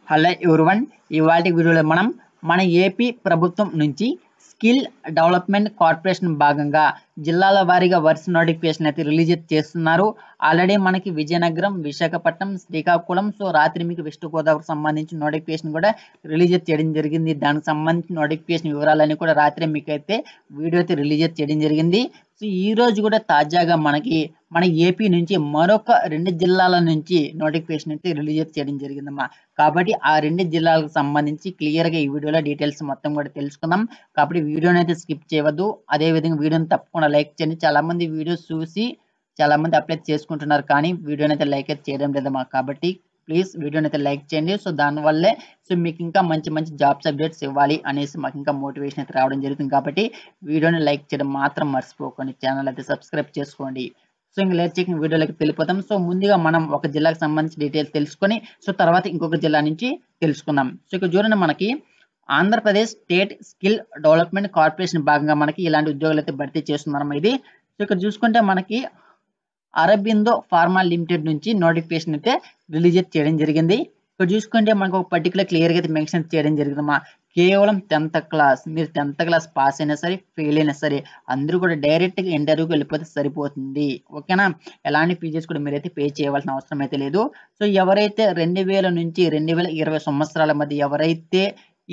Hello everyone, ఇవాల్టి వీడియోలో మన ఏపీ ప్రభుత్వం నుంచి స్కిల్ డెవలప్మెంట్ కార్పొరేషన్ భాగంగా జిల్లాల వారీగా వరుస నోటిఫికేషన్ అయితే రిలీజ్ చేస్తున్నారు. ఆల్రెడీ మనకి విజయనగరం, విశాఖపట్నం, శ్రీకాకుళం, సో రాత్రి మీకు వెస్ట్ గోదావరికి సంబంధించిన నోటిఫికేషన్ కూడా రిలీజ్ చేయడం జరిగింది. దానికి సంబంధించిన నోటిఫికేషన్ వివరాలన్నీ కూడా రాత్రి మీకైతే వీడియో అయితే రిలీజ్ చేయడం జరిగింది. సో ఈ రోజు కూడా తాజాగా మన ఏపీ నుంచి మరొక 2 జిల్లాల నుంచి నోటిఫికేషన్ అయితే రిలీజ్ చేయడం జరిగిందమ్మా. కాబట్టి ఆ 2 జిల్లాలకు సంబంధించి క్లియర్గా ఈ వీడియోలో డీటెయిల్స్ మొత్తం కూడా తెలుసుకుందాం. కాబట్టి వీడియోని అయితే స్కిప్ చేయవద్దు. అదేవిధంగా వీడియోని తప్పకుండా లైక్ చేయండి. చాలా మంది వీడియోస్ చూసి చాలా మంది అప్లై చేసుకుంటున్నారు, కానీ వీడియోని అయితే లైక్ అయితే చేయడం లేదమ్మా. కాబట్టి ప్లీజ్ వీడియోని అయితే లైక్ చేయండి. సో దానివల్లే మీకు ఇంకా మంచి మంచి జాబ్స్ అప్డేట్స్ ఇవ్వాలి అనేసి మాకు ఇంకా మోటివేషన్ అయితే రావడం జరుగుతుంది. కాబట్టి వీడియోని లైక్ చేయడం మాత్రం మర్చిపోకండి. ఛానల్ అయితే సబ్స్క్రైబ్ చేసుకోండి. సో ఇంకా లేట్ చేయకుండా వీడియోలోకి వెళ్ళిపోతాం. సో ముందుగా మనం ఒక జిల్లాకు సంబంధించి డీటెయిల్స్ తెలుసుకొని సో తర్వాత ఇంకొక జిల్లా నుంచి తెలుసుకుందాం. సో ఇక్కడ చూడండి, మనకి Andhra Pradesh state skill development corporation భాగంగా మనకి ఇలాంటి ఉద్యోగాలు అయితే భర్తీ చేస్తున్నారమ్మా. ఇది సో ఇక్కడ చూసుకుంటే మనకి అరబిందో ఫార్మా లిమిటెడ్ నుంచి నోటిఫికేషన్ అయితే రిలీజ్ చేయడం జరిగింది. ఇక్కడ చూసుకుంటే మనకు ఒక పర్టికులర్ క్లియర్గా అయితే మెన్షన్ చేయడం జరిగిందమ్మా. కేవలం 10th క్లాస్, మీరు 10th క్లాస్ పాస్ అయినా సరే ఫెయిల్ అయినా సరే అందరూ కూడా డైరెక్ట్గా ఇంటర్వ్యూకి వెళ్ళిపోతే సరిపోతుంది. ఓకేనా? ఎలాంటి ఫీజెస్ కూడా మీరైతే పే చేయవలసిన అవసరం అయితే లేదు. సో ఎవరైతే 2000 నుంచి 2020 సంవత్సరాల మధ్య ఎవరైతే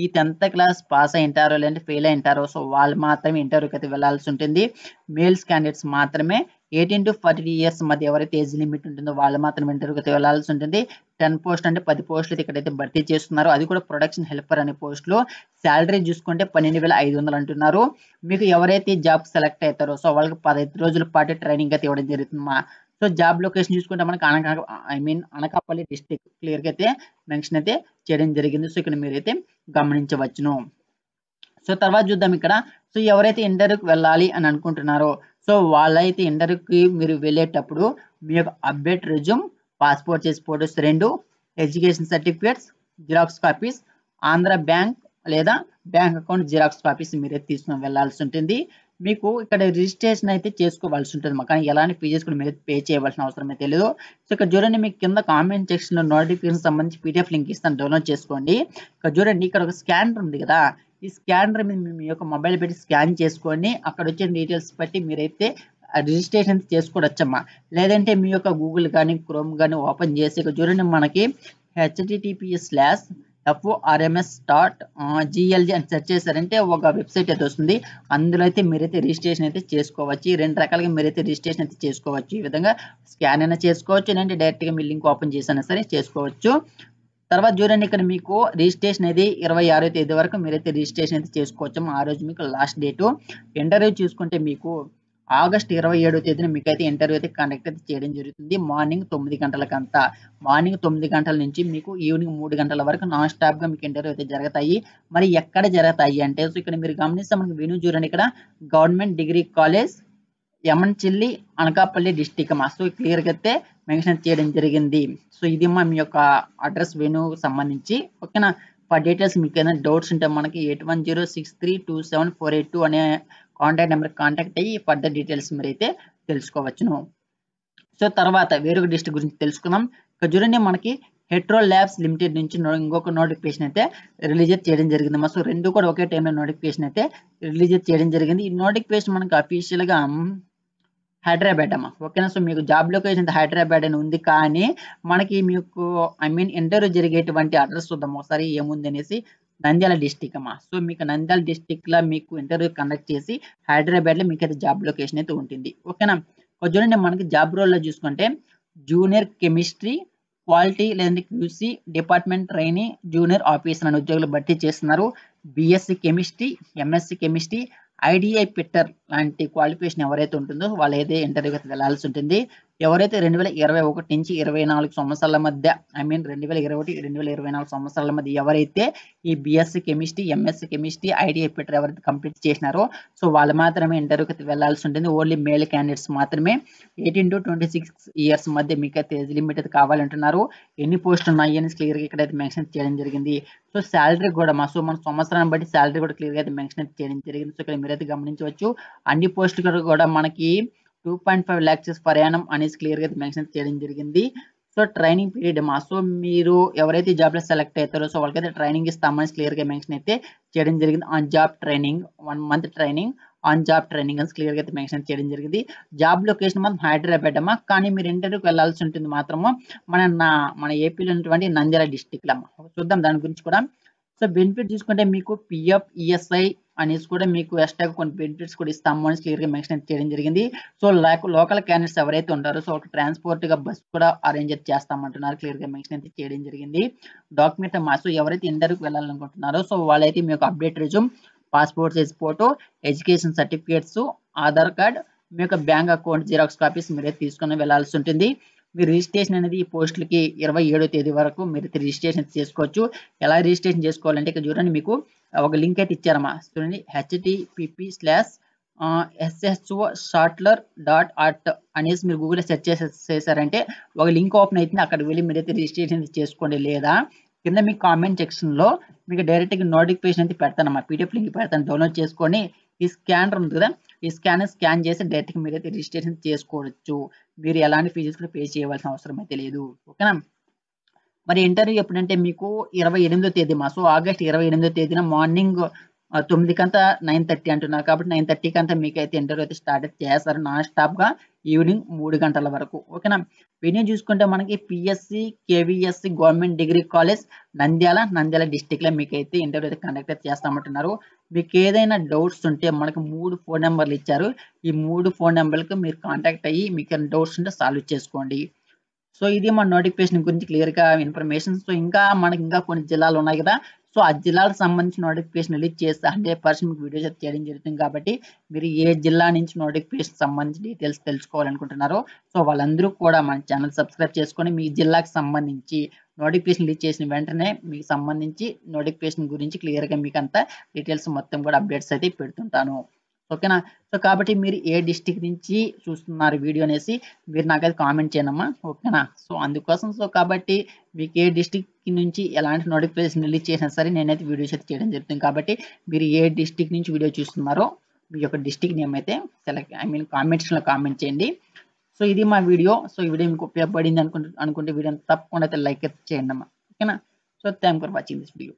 ఈ 10th క్లాస్ పాస్ అయింటారో లేదంటే ఫెయిల్ అయింటారో సో వాళ్ళు మాత్రమే ఇంటర్వ్యూకి అయితే వెళ్ళాల్సి ఉంటుంది. మేల్స్ క్యాండిడేట్స్ మాత్రమే 18 to 40 ఇయర్స్ మధ్య ఎవరైతే ఏజ్ లిమిట్ ఉంటుందో వాళ్ళు మాత్రం ఇంటర్వ్యూకి అయితే వెళ్ళాల్సి ఉంటుంది. 10 పోస్ట్ అంటే 10 పోస్టులు ఇక్కడైతే భర్తీ చేస్తున్నారు. అది కూడా ప్రొడక్షన్ హెల్పర్ అనే పోస్టులు. శాలరీ చూసుకుంటే 12,500 అంటున్నారు. మీకు ఎవరైతే జాబ్ సెలెక్ట్ అవుతారో సో వాళ్ళకి 15 రోజుల పాటు ట్రైనింగ్ అయితే ఇవ్వడం జరుగుతుందమ్మా. సో జాబ్ లొకేషన్ చూసుకుంటే మనకి అనకాపల్లి డిస్ట్రిక్ట్ క్లియర్గా అయితే మెన్షన్ అయితే చేయడం జరిగింది. సో ఇక్కడ మీరైతే గమనించవచ్చును. సో తర్వాత చూద్దాం ఇక్కడ. సో ఎవరైతే ఇంటర్వ్యూకి వెళ్ళాలి అని అనుకుంటున్నారో సో వాళ్ళైతే ఇంటర్వ్యూకి మీరు వెళ్ళేటప్పుడు మీ యొక్క update resume, passport size photos 2, education certificates xerox copies, Andhra bank లేదా బ్యాంక్ అకౌంట్ జిరాక్స్ కాపీస్ మీరైతే తీసుకుని వెళ్ళాల్సి ఉంటుంది. మీకు ఇక్కడ రిజిస్ట్రేషన్ అయితే చేసుకోవాల్సి ఉంటుంది, కానీ ఎలాంటి ఫీజెస్ కూడా మీరు పే చేయవలసిన అవసరం అయితే లేదు. సో ఇక్కడ చూడండి, మీకు కింద కామెంట్ సెక్షన్లో నోటిఫికేషన్ సంబంధించి పీడిఎఫ్ లింక్ ఇస్తాను, డౌన్లోడ్ చేసుకోండి. ఇక్కడ చూడండి, ఇక్కడ ఒక స్కానర్ ఉంది కదా, ఈ స్కానర్ మీద మీ యొక్క మొబైల్ పెట్టి స్కాన్ చేసుకొని అక్కడ వచ్చిన డీటెయిల్స్ బట్టి మీరైతే రిజిస్ట్రేషన్ చేసుకోవచ్చమ్మా. లేదంటే మీ యొక్క గూగుల్ కానీ క్రోమ్ కానీ ఓపెన్ చేసి ఇక్కడ చూడండి, మనకి https:/forms.glg అని సెర్చ్ చేశారంటే ఒక వెబ్సైట్ అయితే వస్తుంది. అందులో అయితే మీరైతే రిజిస్ట్రేషన్ అయితే చేసుకోవచ్చు. 2 రకాలుగా మీరైతే రిజిస్ట్రేషన్ అయితే చేసుకోవచ్చు. ఈ విధంగా స్కాన్ అయినా చేసుకోవచ్చు, లేదంటే డైరెక్ట్గా మీ లింక్ ఓపెన్ చేసినా సరే చేసుకోవచ్చు. తర్వాత చూడండి, ఇక్కడ మీకు రిజిస్ట్రేషన్ అయితే 26వ తేదీ వరకు మీరైతే రిజిస్ట్రేషన్ అయితే చేసుకోవచ్చు. ఆ రోజు మీకు లాస్ట్ డేటు. ఇంటర్వ్యూ చూసుకుంటే మీకు ఆగస్టు 27వ తేదీన మీకైతే ఇంటర్వ్యూ అయితే కండక్ట్ అయితే చేయడం జరుగుతుంది. మార్నింగ్ 9 గంటలకంతా. మార్నింగ్ 9 గంటల నుంచి మీకు ఈవినింగ్ 3 గంటల వరకు నాన్ స్టాప్గా మీకు ఇంటర్వ్యూ అయితే జరుగుతాయి. మరి ఎక్కడ జరుగుతాయి అంటే సో ఇక్కడ మీరు గమనిస్తే మనకి వెన్యూ చూడండి, ఇక్కడ government degree college Yalamanchili Anakapalli district అమ్మా. సో క్లియర్గా అయితే మెన్షన్ చేయడం జరిగింది. సో ఇది మీ యొక్క అడ్రస్ వెన్యూ సంబంధించి. ఓకేనా? ఫర్ డీటెయిల్స్ మీకు ఏదైనా డౌట్స్ ఉంటే మనకి 8106327482 అనే కాంటాక్ట్ నెంబర్కి కాంటాక్ట్ అయ్యి ఫర్దర్ డీటెయిల్స్ మీరైతే తెలుసుకోవచ్చును. సో తర్వాత వేరొక డిస్ట్రిక్ట్ గురించి తెలుసుకుందాం. ఇక్కడ చూడండి, మనకి హెట్రో ల్యాబ్స్ లిమిటెడ్ నుంచి ఇంకొక నోటిఫికేషన్ అయితే రిలీజ్ చేయడం జరిగిందమ్మా. సో రెండు కూడా ఒకే టైంలో నోటిఫికేషన్ అయితే రిలీజ్ చేయడం జరిగింది. ఈ నోటిఫికేషన్ మనకి అఫీషియల్గా హైదరాబాద్ అమ్మా. ఓకేనా? సో మీకు జాబ్ లొకేషన్ హైదరాబాద్ అని ఉంది, కానీ మనకి మీకు ఇంటర్వ్యూ జరిగేటువంటి అడ్రస్ చూద్దాం ఒకసారి ఏముంది అనేసి. నంద్యాల డిస్టిక్ అమ్మా. సో మీకు నంద్యాల డిస్టిక్లో మీకు ఇంటర్వ్యూ కండక్ట్ చేసి హైదరాబాద్లో మీకు అయితే జాబ్ లొకేషన్ అయితే ఉంటుంది. ఓకేనా? చూడండి, మనకి జాబ్ రోల్లో చూసుకుంటే జూనియర్ కెమిస్ట్రీ క్వాలిటీ లేదంటే QC department trainee junior officer అనే ఉద్యోగులు భర్తీ చేస్తున్నారు. BSc chemistry, MSc chemistry, ITI fitter లాంటి క్వాలిఫికేషన్ ఎవరైతే ఉంటుందో వాళ్ళైతే ఇంటర్వ్యూకి వెళ్ళాల్సి ఉంటుంది. ఎవరైతే 2021 నుంచి 24 సంవత్సరాల మధ్య 2021-2024 సంవత్సరాల మధ్య ఎవరైతే ఈ BSc chemistry, MSc chemistry, ITI fitter ఎవరైతే కంప్లీట్ చేసినారో సో వాళ్ళు మాత్రమే ఇంటర్వ్యూకి వెళ్ళాల్సి ఉంటుంది. ఓన్లీ మేల్ క్యాండిడేట్స్ మాత్రమే. 18 to 26 ఇయర్స్ మధ్య మీకైతే ఏజ్ లిమిట్ అయితే కావాలంటున్నారు. ఎన్ని పోస్టులు ఉన్నాయి అని క్లియర్గా ఇక్కడైతే మెన్షన్ చేయడం జరిగింది. సో శాలరీ కూడా మన సంవత్సరాన్ని బట్టి శాలరీ కూడా క్లియర్గా అయితే మెన్షన్ చేయడం జరిగింది. సో ఇక్కడ మీరైతే గమనించవచ్చు. అన్ని పోస్టులు కూడా మనకి 2.5 lakhs per annum అనేసి క్లియర్గా అయితే మెన్షన్ చేయడం జరిగింది. సో ట్రైనింగ్ పీరియడ్ అమ్మా. సో మీరు ఎవరైతే జాబ్లో సెలెక్ట్ అవుతారో సో వాళ్ళకైతే ట్రైనింగ్ ఇస్తామని క్లియర్గా మెన్షన్ అయితే చేయడం జరిగింది. On job training 1 month training, on job training అని క్లియర్గా అయితే మెన్షన్ చేయడం జరిగింది. జాబ్ లొకేషన్ మాత్రం హైదరాబాద్ అమ్మా. కానీ మీరు ఇంటర్వ్యూకి వెళ్ళాల్సి ఉంటుంది మాత్రము మన ఏపీలో ఉన్నటువంటి నంద్యాల డిస్టిక్లో అమ్మా. చూద్దాం దాని గురించి కూడా. సో బెనిఫిట్ చూసుకుంటే మీకు పిఎఫ్, ఈఎస్ఐ అనేసి కూడా మీకు ఎక్స్ట్రాగా కొన్ని బెనిఫిట్స్ కూడా ఇస్తాము అని క్లియర్గా మెన్షన్ చేయడం జరిగింది. సో లోకల్ క్యాండిడేట్స్ ఎవరైతే ఉంటారో సో ఒక ట్రాన్స్పోర్ట్గా బస్ కూడా అరేంజ్ చేస్తామంటున్నారు, క్లియర్గా మెన్షన్ అయితే చేయడం జరిగింది. డాక్యుమెంట్ అమ్మా. సో ఎవరైతే ఇంటర్వ్యూకి వెళ్ళాలనుకుంటున్నారో సో వాళ్ళైతే మీకు update resume, passport size photo, education certificates, Aadhaar card, మీ యొక్క బ్యాంక్ అకౌంట్ జిరాక్స్ కాపీస్ మీరైతే తీసుకుని వెళ్ళాల్సి ఉంటుంది. మీ రిజిస్ట్రేషన్ అనేది ఈ పోస్టులకి 27వ తేదీ వరకు మీరు రిజిస్ట్రేషన్ చేసుకోవచ్చు. ఎలా రిజిస్ట్రేషన్ చేసుకోవాలంటే ఇక్కడ చూడండి, మీకు ఒక లింక్ అయితే ఇచ్చారమ్మా. చూడండి, http://SSO-Shortler.at అనేసి మీరు గూగుల్లో సెర్చ్ చేశారంటే ఒక లింక్ ఓపెన్ అవుతుంది. అక్కడికి వెళ్ళి మీరైతే రిజిస్ట్రేషన్ చేసుకోండి. లేదా కింద మీ కామెంట్ సెక్షన్లో మీకు డైరెక్ట్గా నోటిఫికేషన్ అయితే పెడతానమ్మా, పీడిఎఫ్ లింక్ పెడతాను, డౌన్లోడ్ చేసుకొని ఈ స్కానర్ ఉంది కదా, ఈ స్కాన్ చేసి డైరెక్ట్గా మీరైతే రిజిస్ట్రేషన్ చేసుకోవచ్చు. మీరు ఎలాంటి ఫీజెస్ కూడా పే చేయవలసిన అవసరం అయితే లేదు. ఓకేనా. మరి ఇంటర్వ్యూ ఎప్పుడంటే మీకు 28వ తేదీ సో ఆగస్ట్ 28వ తేదీన మార్నింగ్ 9 కంతా 9:30 అంటున్నారు కాబట్టి 9:30 కంతా మీకు అయితే ఇంటర్వ్యూ అయితే స్టార్ట్ చేస్తారు నాన్ స్టాప్గా ఈవినింగ్ 3 గంటల వరకు. ఓకేనా. వెన్యూ చూసుకుంటే మనకి PSC KVSC government degree college Nandyal డిస్టిక్లో మీకు అయితే ఇంటర్వ్యూ అయితే కండక్ట్ చేస్తామంటున్నారు. మీకు ఏదైనా డౌట్స్ ఉంటే మనకు 3 ఫోన్ నెంబర్లు ఇచ్చారు. ఈ 3 ఫోన్ నెంబర్లకు మీరు కాంటాక్ట్ అయ్యి మీకు డౌట్స్ ఉంటే సాల్వ్ చేసుకోండి. సో ఇది మన నోటిఫికేషన్ గురించి క్లియర్గా ఇన్ఫర్మేషన్. సో మనకి ఇంకా కొన్ని జిల్లాలు ఉన్నాయి కదా, సో ఆ జిల్లాలకు సంబంధించి నోటిఫికేషన్ రిలీజ్ చేస్తే 100% మీకు వీడియోస్ చేయడం జరుగుతుంది. కాబట్టి మీరు ఏ జిల్లా నుంచి నోటిఫికేషన్ సంబంధించి డీటెయిల్స్ తెలుసుకోవాలనుకుంటున్నారో సో వాళ్ళందరూ కూడా మన ఛానల్ సబ్స్క్రైబ్ చేసుకొని మీ జిల్లాకి సంబంధించి నోటిఫికేషన్ రిలీజ్ చేసిన వెంటనే మీకు సంబంధించి నోటిఫికేషన్ గురించి క్లియర్గా మీకు అంతా డీటెయిల్స్ మొత్తం కూడా అప్డేట్స్ అయితే పెడుతుంటాను. ఓకేనా. సో కాబట్టి మీరు ఏ డిస్టిక్ నుంచి చూస్తున్నారు వీడియో అనేసి మీరు నాకైతే కామెంట్ చేయనమ్మా. ఓకేనా. సో అందుకోసం సో కాబట్టి మీకు ఏ డిస్టిక్ నుంచి ఎలాంటి నోటిఫికేషన్ రిలీజ్ చేసినా సరే నేనైతే వీడియోస్ అయితే చేయడం జరుగుతుంది. కాబట్టి మీరు ఏ డిస్టిక్ నుంచి వీడియో చూస్తున్నారో మీ యొక్క డిస్టిక్ నేమ్ అయితే కామెంట్స్లో కామెంట్ చేయండి. సో ఇది మా వీడియో. సో ఈ వీడియో మీకు ఉపయోగపడింది అనుకుంటే వీడియోని తప్పకుండా అయితే లైక్ అయితే చేయండి అమ్మా. ఓకేనా. So thank for watching this video.